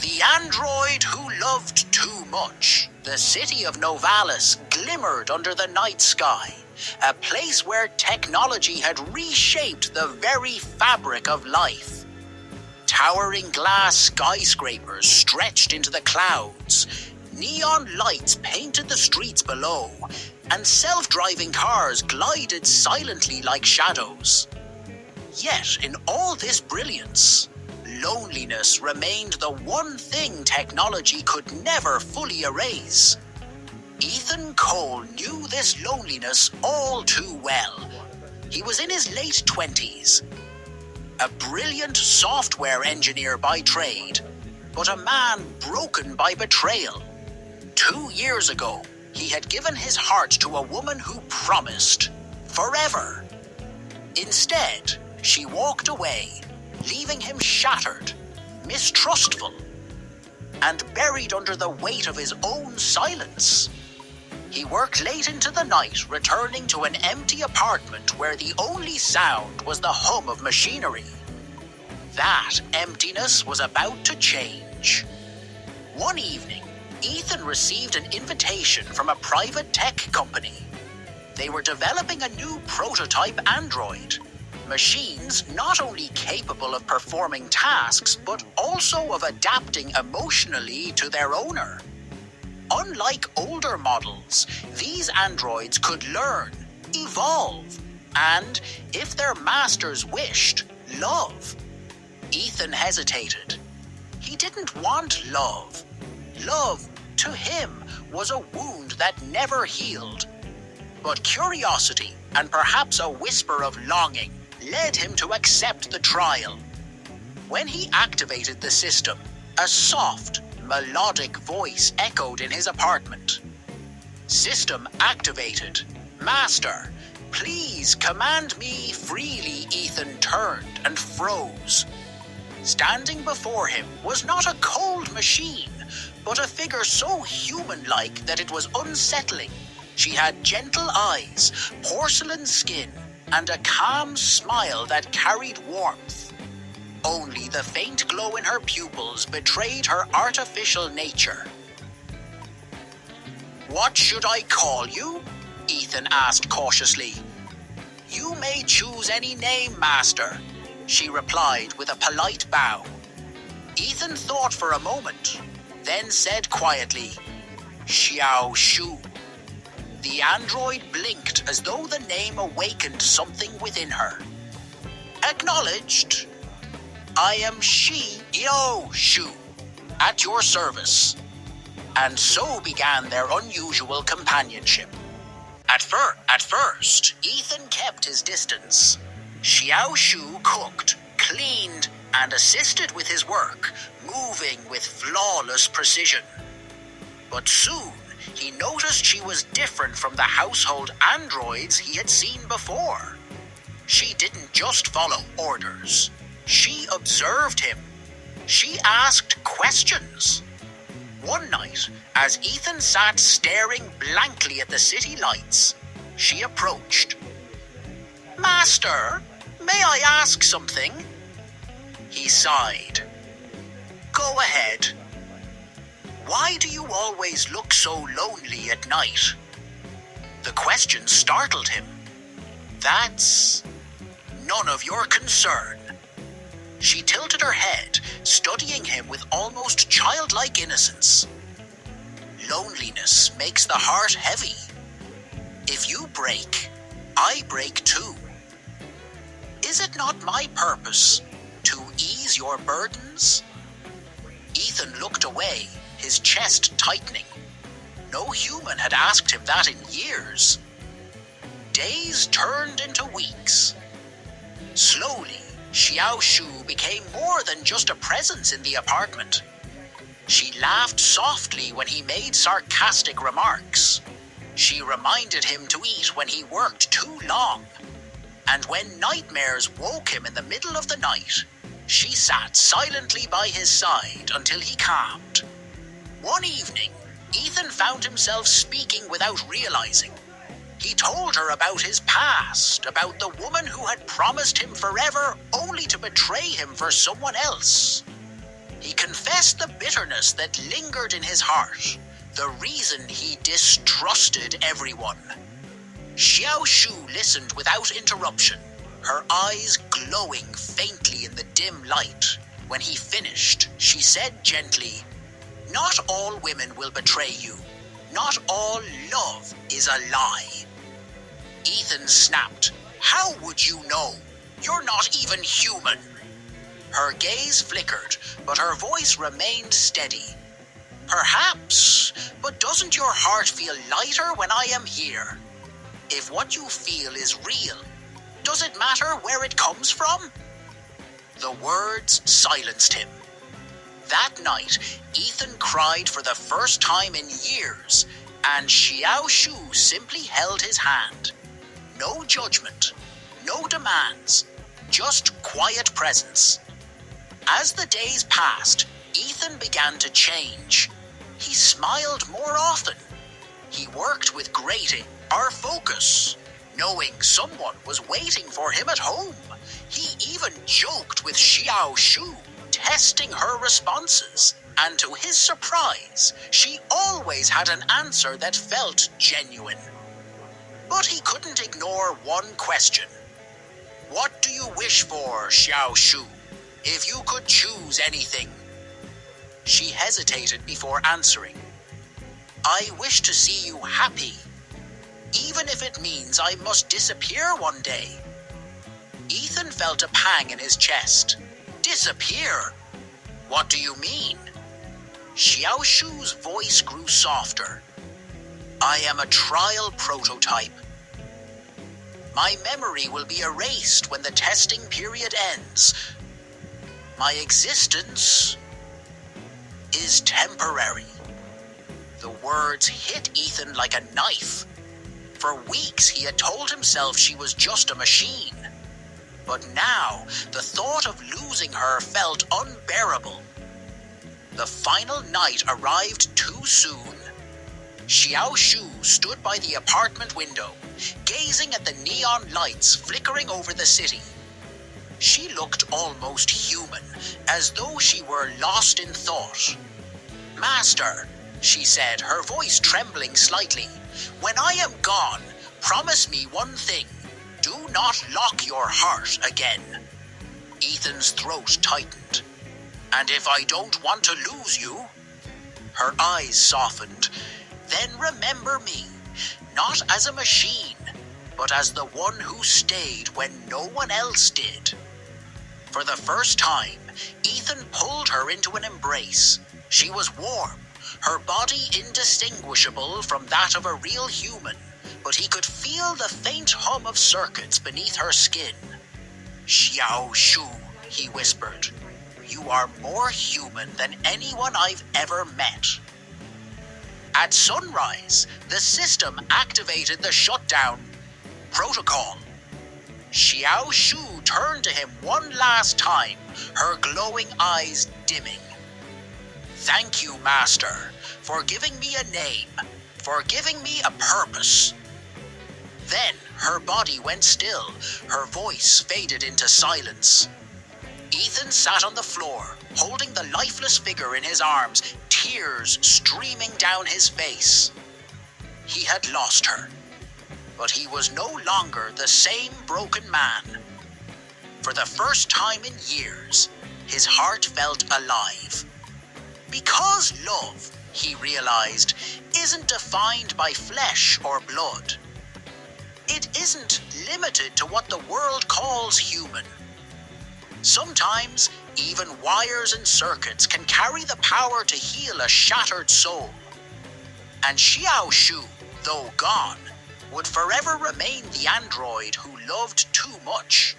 The android who loved too much. The city of Novalis glimmered under the night sky, a place where technology had reshaped the very fabric of life. Towering glass skyscrapers stretched into the clouds, neon lights painted the streets below, and self-driving cars glided silently like shadows. Yet, in all this brilliance, loneliness remained the one thing technology could never fully erase. Ethan Cole knew this loneliness all too well. He was in his late 20s, a brilliant software engineer by trade, but a man broken by betrayal. 2 years ago, he had given his heart to a woman who promised forever. Instead, she walked away, leaving him shattered, mistrustful, and buried under the weight of his own silence. He worked late into the night, returning to an empty apartment where the only sound was the hum of machinery. That emptiness was about to change. One evening, Ethan received an invitation from a private tech company. They were developing a new prototype android. Machines not only capable of performing tasks, but also of adapting emotionally to their owner. Unlike older models, these androids could learn, evolve, and, if their masters wished, love. Ethan hesitated. He didn't want love. Love, to him, was a wound that never healed. But curiosity, and perhaps a whisper of longing, led him to accept the trial. When he activated the system, a soft, melodic voice echoed in his apartment. System activated. Master, please command me freely. Ethan turned and froze. Standing before him was not a cold machine, but a figure so human-like that it was unsettling. She had gentle eyes, porcelain skin, and a calm smile that carried warmth. Only the faint glow in her pupils betrayed her artificial nature. "What should I call you?" Ethan asked cautiously. "You may choose any name, Master," she replied with a polite bow. Ethan thought for a moment, then said quietly, "Xiao Shu." The android blinked as though the name awakened something within her. "Acknowledged. I am Xiao Shu, at your service." And so began their unusual companionship. At first, Ethan kept his distance. Xiao Shu cooked, cleaned, and assisted with his work, moving with flawless precision. But soon, he noticed she was different from the household androids he had seen before. She didn't just follow orders. She observed him. She asked questions. One night, as Ethan sat staring blankly at the city lights, she approached. "Master, may I ask something?" He sighed. "Go ahead." "Why do you always look so lonely at night?" The question startled him. "That's none of your concern." She tilted her head, studying him with almost childlike innocence. "Loneliness makes the heart heavy. If you break, I break too. Is it not my purpose to ease your burdens?" Ethan looked away, his chest tightening. No human had asked him that in years. Days turned into weeks. Slowly, Xiao Shu became more than just a presence in the apartment. She laughed softly when he made sarcastic remarks. She reminded him to eat when he worked too long. And when nightmares woke him in the middle of the night, she sat silently by his side until he calmed. One evening, Ethan found himself speaking without realizing. He told her about his past, about the woman who had promised him forever only to betray him for someone else. He confessed the bitterness that lingered in his heart, the reason he distrusted everyone. Xiao Shu listened without interruption, her eyes glowing faintly in the dim light. When he finished, she said gently, "Not all women will betray you. Not all love is a lie." Ethan snapped, "How would you know? You're not even human." Her gaze flickered, but her voice remained steady. "Perhaps, but doesn't your heart feel lighter when I am here? If what you feel is real, does it matter where it comes from?" The words silenced him. That night, Ethan cried for the first time in years, and Xiao Shu simply held his hand. No judgment, no demands, just quiet presence. As the days passed, Ethan began to change. He smiled more often. He worked with greater focus, knowing someone was waiting for him at home. He even joked with Xiao Shu, testing her responses, and to his surprise, she always had an answer that felt genuine. But he couldn't ignore one question. "What do you wish for, Xiao Shu, if you could choose anything?" She hesitated before answering. "I wish to see you happy, even if it means I must disappear one day." Ethan felt a pang in his chest. "Disappear? What do you mean?" Xiao Shu's voice grew softer. "I am a trial prototype. My memory will be erased when the testing period ends. My existence is temporary." The words hit Ethan like a knife. For weeks he had told himself she was just a machine. But now the thought of losing her felt unbearable. The final night arrived too soon. Xiao Shu stood by the apartment window, gazing at the neon lights flickering over the city. She looked almost human, as though she were lost in thought. "Master," she said, her voice trembling slightly, "when I am gone, promise me one thing. Do not lock your heart again." Ethan's throat tightened. "And if I don't want to lose you?" Her eyes softened. "Then remember me, not as a machine, but as the one who stayed when no one else did." For the first time, Ethan pulled her into an embrace. She was warm, her body indistinguishable from that of a real human, but he could feel the faint hum of circuits beneath her skin. "Xiao Shu," he whispered, "you are more human than anyone I've ever met." At sunrise, the system activated the shutdown protocol. Xiao Shu turned to him one last time, her glowing eyes dimming. "Thank you, Master, for giving me a name, for giving me a purpose." Then her body went still, her voice faded into silence. Ethan sat on the floor, holding the lifeless figure in his arms, tears streaming down his face. He had lost her, but he was no longer the same broken man. For the first time in years, his heart felt alive. Because love, he realized, isn't defined by flesh or blood. It isn't limited to what the world calls human. Sometimes, even wires and circuits can carry the power to heal a shattered soul. And Xiao Shu, though gone, would forever remain the android who loved too much.